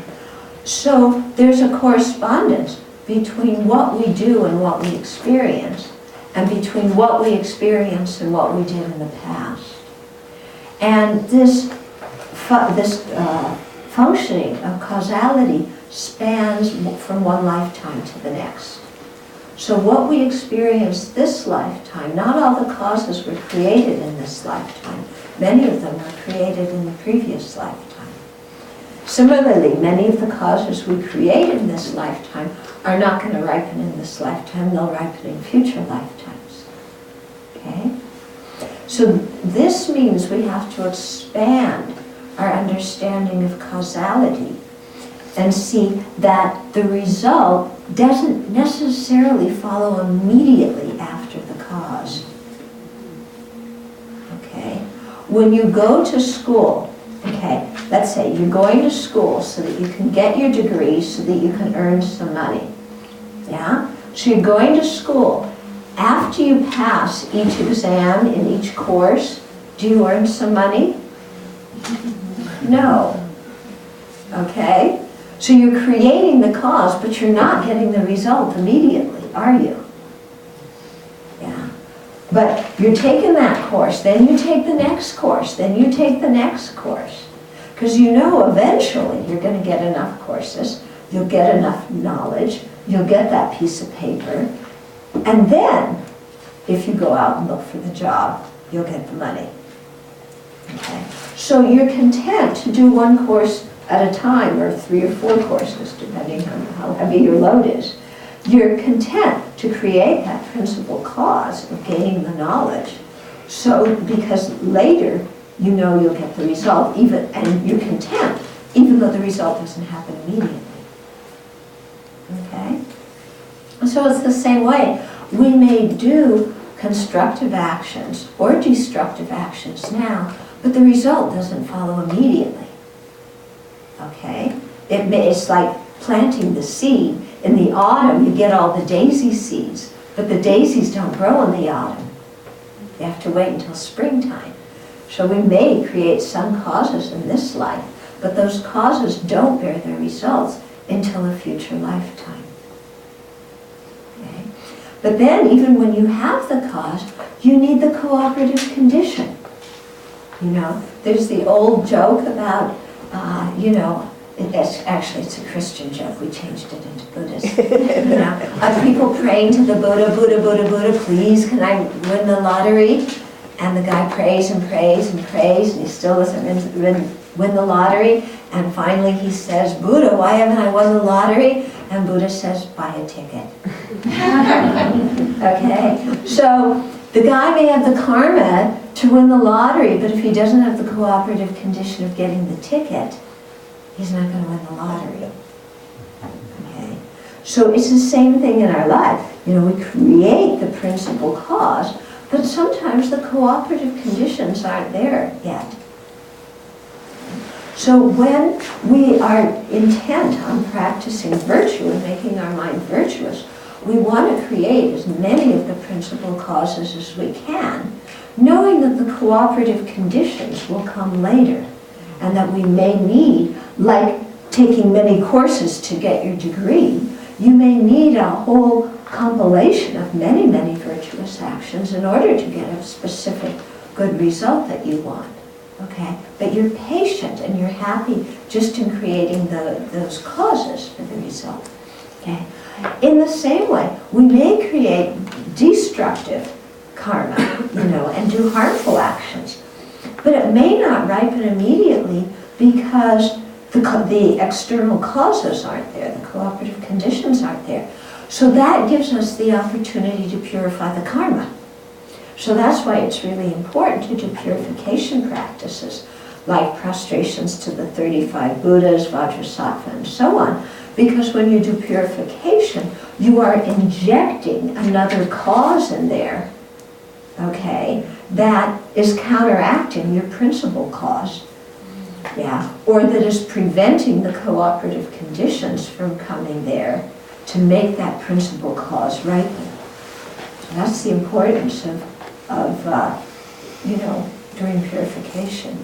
So there's a correspondence between what we do and what we experience, and between what we experience and what we did in the past. And this functioning of causality spans from one lifetime to the next. So what we experience this lifetime, not all the causes were created in this lifetime. Many of them were created in the previous lifetime. Similarly, many of the causes we create in this lifetime are not going to ripen in this lifetime, they'll ripen in future lifetimes. Okay? So this means we have to expand our understanding of causality and see that the result doesn't necessarily follow immediately after the cause. Okay? When you go to school, okay, let's say you're going to school so that you can get your degree so that you can earn some money. Yeah? So you're going to school. After you pass each exam in each course, do you earn some money? No. Okay? So you're creating the cause, but you're not getting the result immediately, are you? Yeah. But you're taking that course, then you take the next course, then you take the next course. Because eventually you're going to get enough courses, you'll get enough knowledge, you'll get that piece of paper, and then, if you go out and look for the job, you'll get the money. Okay? So you're content to do one course at a time, or 3 or 4 courses, depending on how heavy your load is. You're content to create that principal cause of gaining the knowledge, so because later you'll get the result, and you're content, even though the result doesn't happen immediately. Okay? So it's the same way. We may do constructive actions or destructive actions now, but the result doesn't follow immediately. Okay? It's like planting the seed. In the autumn, you get all the daisy seeds, but the daisies don't grow in the autumn. You have to wait until springtime. So we may create some causes in this life, but those causes don't bear their results until a future lifetime. Okay? But then, even when you have the cause, you need the cooperative condition. There's the old joke about, it's a Christian joke, we changed it into Buddhist. Of people praying to the Buddha, Buddha, Buddha, Buddha, please, can I win the lottery? And the guy prays and prays and prays, and he still doesn't win the lottery. And finally he says, Buddha, why haven't I won the lottery? And Buddha says, buy a ticket. Okay? So the guy may have the karma to win the lottery, but if he doesn't have the cooperative condition of getting the ticket, he's not going to win the lottery. Okay? So it's the same thing in our life. You know, we create the principal cause, but sometimes the cooperative conditions aren't there yet. So when we are intent on practicing virtue and making our mind virtuous, we want to create as many of the principal causes as we can, knowing that the cooperative conditions will come later, and that we may need, like taking many courses to get your degree, you may need a whole compilation of many, many virtuous actions in order to get a specific good result that you want. Okay? But you're patient and you're happy just in creating those causes for the result. Okay? In the same way, we may create destructive karma, you know, and do harmful actions. But it may not ripen immediately because the external causes aren't there, the cooperative conditions aren't there. So that gives us the opportunity to purify the karma. So that's why it's really important to do purification practices, like prostrations to the 35 Buddhas, Vajrasattva, and so on. Because when you do purification, you are injecting another cause in there, okay, that is counteracting your principal cause. Yeah, or that is preventing the cooperative conditions from coming there to make that principal cause ripen. So that's the importance of you know, doing purification.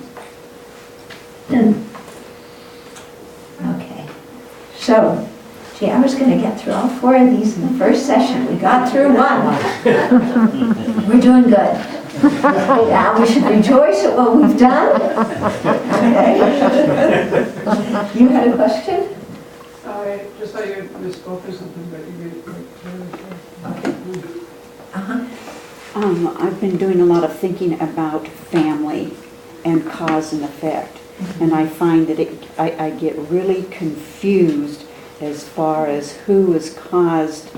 Okay, so, gee, I was going to get through all 4 of these in the first session. We got through 1. We're doing good. Now we should rejoice at what we've done. Okay. You had a question? I just thought you misspoke or something, but you did clearly. Uh-huh. I've been doing a lot of thinking about family and cause and effect. And I find that I get really confused as far as who has caused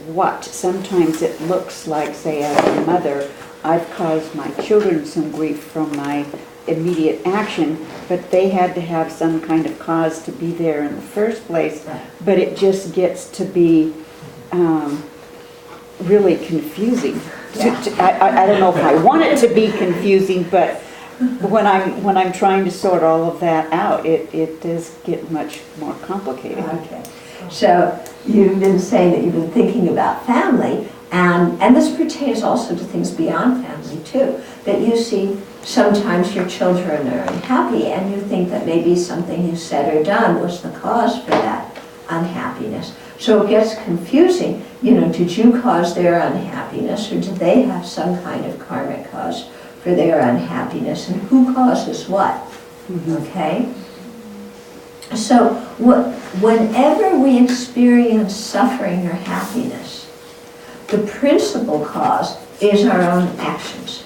what. Sometimes it looks like, say, as a mother, I've caused my children some grief from my immediate action, but they had to have some kind of cause to be there in the first place. But it just gets to be really confusing. I don't know if I want it to be confusing, but when I'm trying to sort all of that out, it does get much more complicated. Okay. So you've been saying that you've been thinking about family, and this pertains also to things beyond family too, that you see sometimes your children are unhappy and you think that maybe something you said or done was the cause for that unhappiness. So it gets confusing, you know, did you cause their unhappiness or did they have some kind of karmic cause for their unhappiness, and who causes what? Okay? So whenever we experience suffering or happiness, the principal cause is our own actions.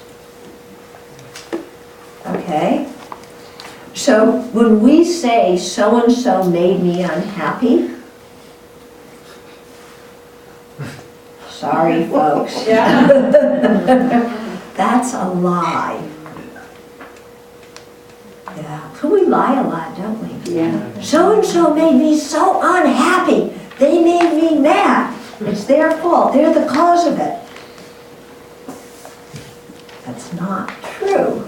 Okay? So when we say so-and-so made me unhappy, sorry folks. Yeah. That's a lie. Yeah. So we lie a lot, don't we? Yeah. So-and-so made me so unhappy. They made me mad. It's their fault. They're the cause of it. That's not true.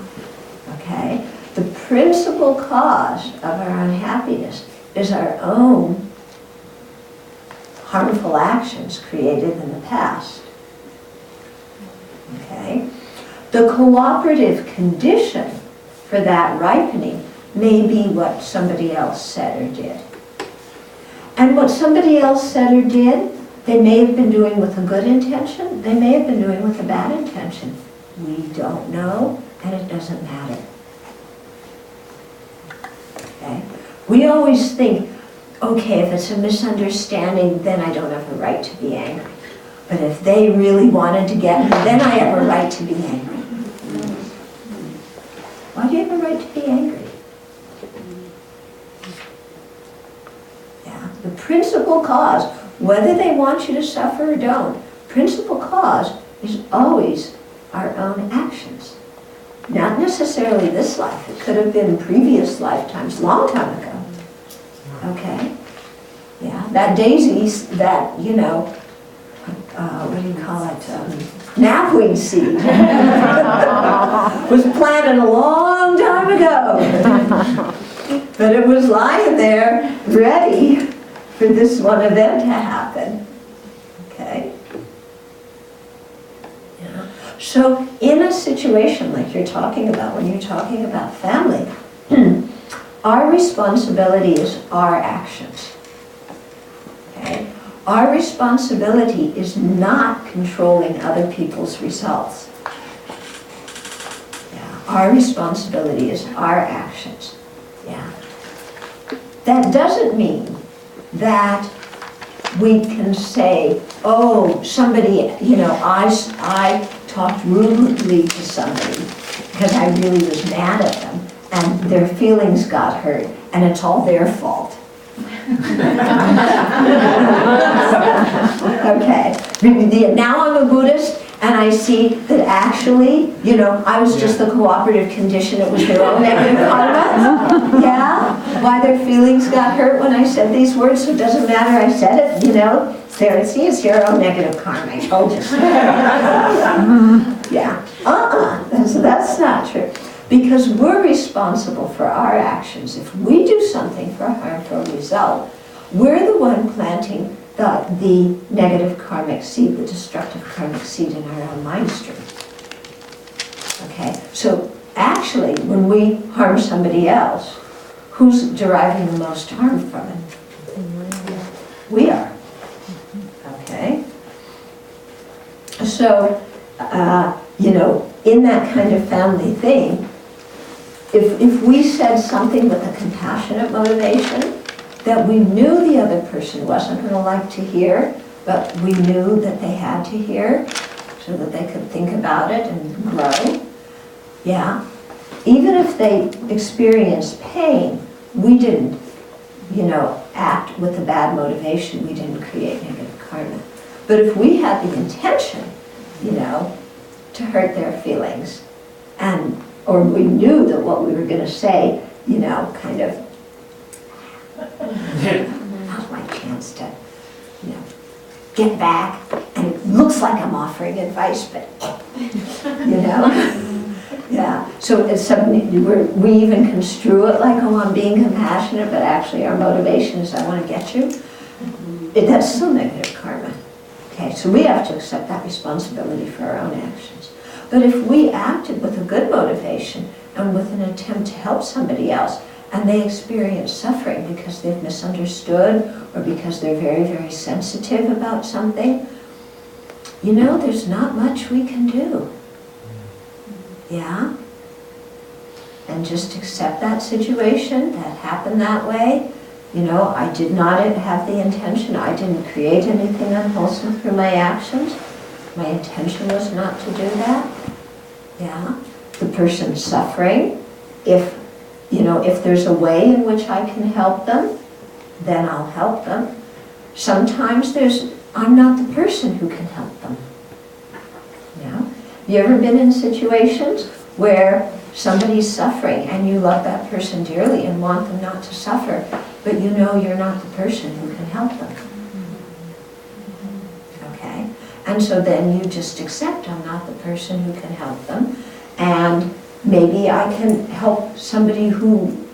Okay? The principal cause of our unhappiness is our own harmful actions created in the past. Okay? The cooperative condition for that ripening may be what somebody else said or did. And what somebody else said or did, they may have been doing with a good intention, they may have been doing with a bad intention. We don't know, and it doesn't matter. Okay? We always think, okay, if it's a misunderstanding, then I don't have a right to be angry. But if they really wanted to get me, then I have a right to be angry. Why do you have a right to be angry? Yeah, the principal cause, whether they want you to suffer or don't, principal cause is always our own actions. Not necessarily this life. It could have been previous lifetimes, long time ago. Okay? Yeah, that daisy, that, you know, what do you call it? Knapweed seed was planted a long time ago. But it was lying there ready for this one event to happen. Okay? Yeah. So in a situation like you're talking about, when you're talking about family, our responsibility is our actions. Okay? Our responsibility is not controlling other people's results. Yeah. Our responsibility is our actions. Yeah. That doesn't mean that we can say, oh, somebody, you know, I talked rudely to somebody because I really was mad at them and their feelings got hurt and it's all their fault. Okay. Now I'm a Buddhist and I see that actually, you know, I was just the cooperative condition. It was their own negative karma. Yeah? Why their feelings got hurt when I said these words, so it doesn't matter, I said it, you know. There, see, it's your own negative karma. I told you so. Yeah. That's not true. Because we're responsible for our actions. If we do something for a harmful result, we're the one planting the negative karmic seed, the destructive karmic seed in our own mind stream. Okay? So actually, when we harm somebody else, who's deriving the most harm from it? We are. Okay? So, you know, in that kind of family thing, if we said something with a compassionate motivation that we knew the other person wasn't going to like to hear, but we knew that they had to hear so that they could think about it and grow, yeah, even if they experienced pain, we didn't, you know, act with a bad motivation. We didn't create negative karma. But if we had the intention, you know, to hurt their feelings, and or we knew that what we were going to say, you know, kind of, now's my chance to, you know, get back, and it looks like I'm offering advice, but, you know, yeah. So it's something, we even construe it like, oh, I'm being compassionate, but actually our motivation is I want to get you. That's still negative karma. Okay, so we have to accept that responsibility for our own actions. But if we acted with a good motivation and with an attempt to help somebody else, and they experience suffering because they've misunderstood or because they're very, very sensitive about something, you know, there's not much we can do. Yeah? And just accept that situation, that happened that way. You know, I did not have the intention, I didn't create anything unwholesome through my actions. My intention was not to do that. Yeah. The person's suffering. If, you know, if there's a way in which I can help them, then I'll help them. Sometimes I'm not the person who can help them. Yeah. Have you ever been in situations where somebody's suffering and you love that person dearly and want them not to suffer, but you know you're not the person who can help them? Okay? And so then you just accept I'm not the person who can help them, and maybe I can help somebody who,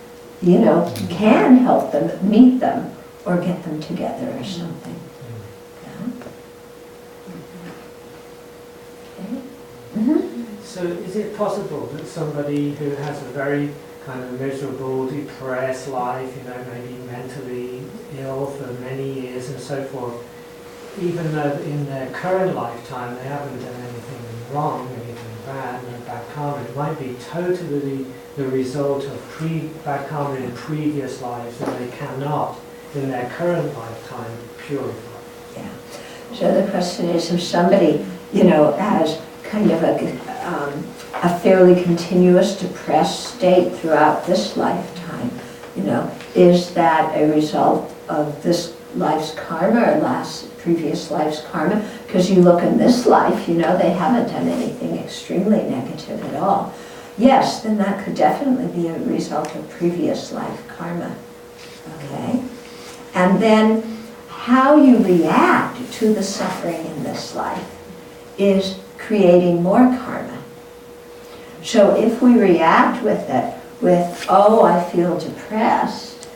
you know, can help them, meet them, or get them together or something. Yeah? Okay? Mm-hmm. So is it possible that somebody who has a very kind of miserable, depressed life, you know, maybe mentally ill for many years and so forth, even though in their current lifetime they haven't done anything wrong, anything bad, no bad karma, it might be totally the result of bad karma in previous lives that they cannot, in their current lifetime, purify? Yeah. So the question is, if somebody, you know, has kind of a fairly continuous depressed state throughout this lifetime, you know, is that a result of this life's karma or previous life's karma? Because you look in this life, you know, they haven't done anything extremely negative at all. yes, then that could definitely be a result of previous life karma. Okay? And then how you react to the suffering in this life is creating more karma. So if we react with it with, oh, I feel depressed,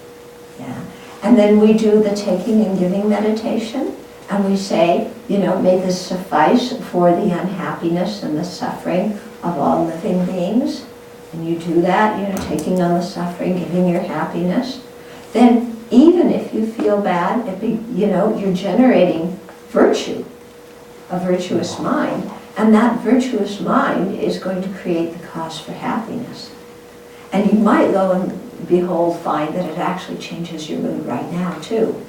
yeah, and then we do the taking and giving meditation, and we say, you know, may this suffice for the unhappiness and the suffering of all living beings, and you do that, you know, taking on the suffering, giving your happiness, then even if you feel bad, you know, you're generating virtue, a virtuous mind, and that virtuous mind is going to create the cause for happiness. And you might, lo and behold, find that it actually changes your mood right now too.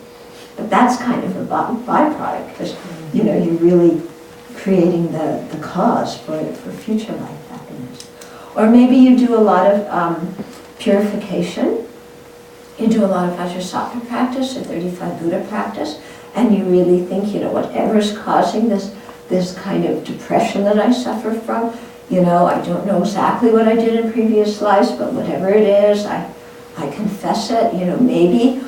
But that's kind of a byproduct, because, you know, you're really creating the cause for future life happiness. Or maybe you do a lot of purification. You do a lot of Vajrasattva practice or 35 Buddha practice, and you really think, you know, whatever's causing this kind of depression that I suffer from, you know, I don't know exactly what I did in previous lives, but whatever it is, I confess it. You know, maybe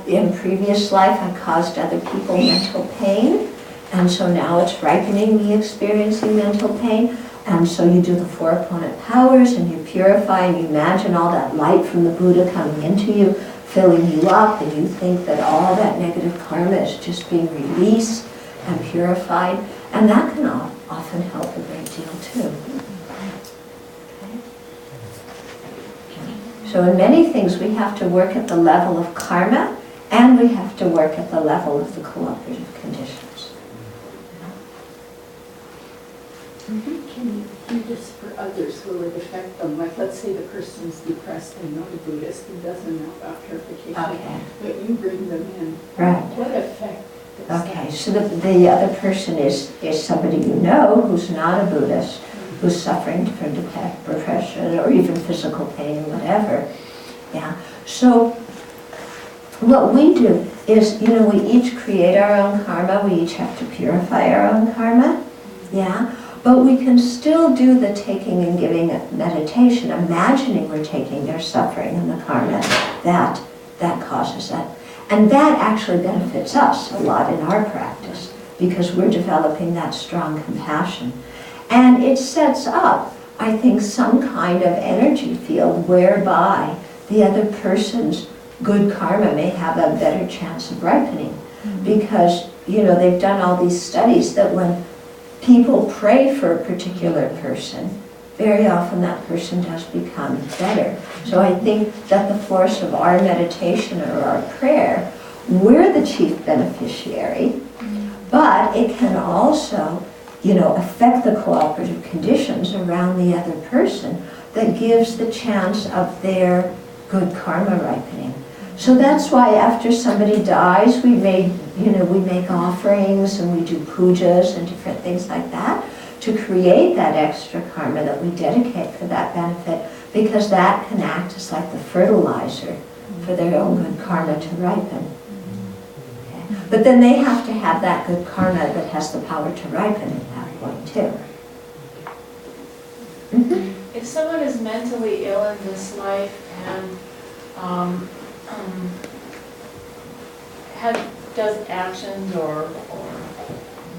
in previous life I caused other people mental pain, and so now it's ripening me experiencing mental pain. And so you do the 4 opponent powers, and you purify, and you imagine all that light from the Buddha coming into you, filling you up, and you think that all that negative karma is just being released and purified. And that can often help a great deal too. Okay. So in many things we have to work at the level of karma, and we have to work at the level of the cooperative conditions. Can you do this for others? Will it affect them? Like, let's say the person's depressed and not a Buddhist and doesn't know about purification, Okay. but you bring them in. Right. What effect does Okay, that so the other person is somebody you know who's not a Buddhist, who's suffering from depression or even physical pain, whatever. Yeah. So what we do is, you know, we each create our own karma. We each have to purify our own karma. Yeah. But we can still do the taking and giving meditation, imagining we're taking their suffering and the karma that causes it. And that actually benefits us a lot in our practice, because we're developing that strong compassion. And it sets up, I think, some kind of energy field whereby the other person's good karma may have a better chance of ripening. Because, you know, they've done all these studies that when people pray for a particular person, very often that person does become better. So I think that the force of our meditation or our prayer, we're the chief beneficiary, but it can also, you know, affect the cooperative conditions around the other person that gives the chance of their good karma ripening. So that's why after somebody dies, we make offerings and we do pujas and different things like that to create that extra karma that we dedicate for that benefit, because that can act as like the fertilizer for their own good karma to ripen. Okay. But then they have to have that good karma that has the power to ripen at that point too. If someone is mentally ill in this life and does actions or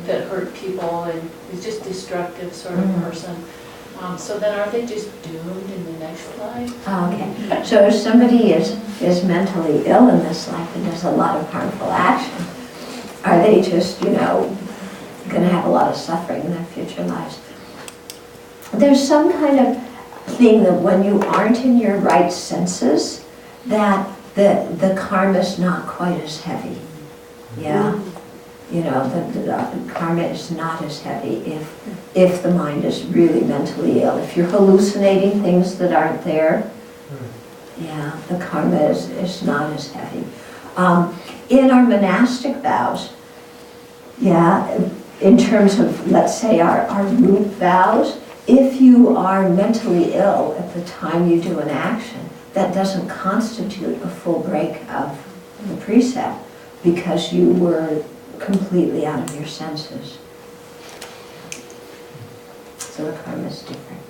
that hurt people and is just destructive sort of person, so then are they just doomed in the next life? Okay, so if somebody is mentally ill in this life and does a lot of harmful action, are they just, you know, going to have a lot of suffering in their future lives? There's some kind of thing that when you aren't in your right senses, that the karma's not quite as heavy. Yeah. You know, the karma is not as heavy if the mind is really mentally ill. If you're hallucinating things that aren't there, yeah, the karma is not as heavy. In our monastic vows, yeah, in terms of, let's say, our root vows, if you are mentally ill at the time you do an action, that doesn't constitute a full break of the precept, because you were completely out of your senses. So the karma is different.